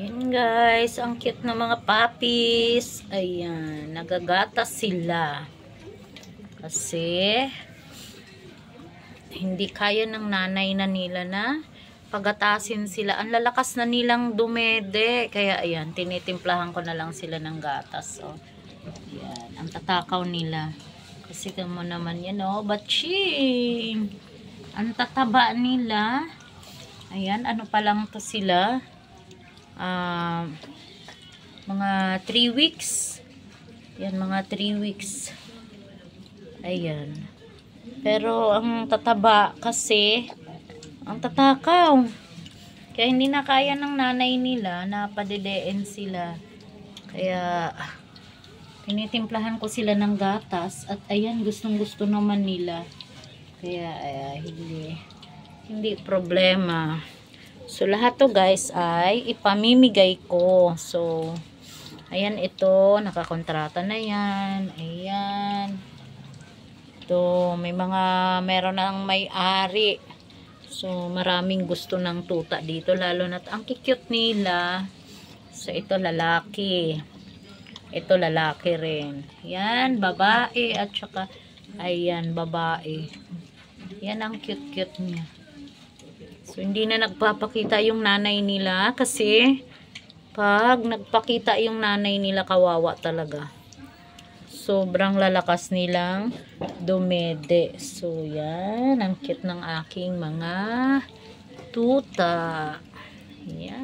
Yan guys, ang cute ng mga puppies. Ayan, nagagatas sila. Kasi hindi kaya ng nanay na nila na pagatasin sila. Ang lalakas na nilang dumede. Kaya ayan, tinitimplahan ko na lang sila ng gatas. So, ayan, ang tatakaw nila. Kasi mo naman yan, oh, batching. Ang tataba nila. Ayan, ano pa lang to sila. Mga 3 weeks. Yan, mga 3 weeks. Ayan. Pero ang tataba kasi ang tatakaw. Kaya hindi na kaya ng nanay nila na padedeen sila. Kaya tinitimplahan ko sila ng gatas at ayan, gustong gusto naman nila. Kaya hindi problema. So, lahat to guys ay ipamimigay ko. So, ayan ito. Nakakontrata na yan. Ayan. Ito, meron ng may-ari. So, maraming gusto ng tuta dito. Lalo na't ang cute nila. So, ito lalaki. Ito lalaki rin. Yan, babae. At saka, ayan, babae. Yan ang cute-cute niya. So, hindi na nagpapakita yung nanay nila kasi pag nagpakita yung nanay nila, kawawa talaga. Sobrang lalakas nilang dumede. So, yan. Ang cute ng aking mga tuta. Yan.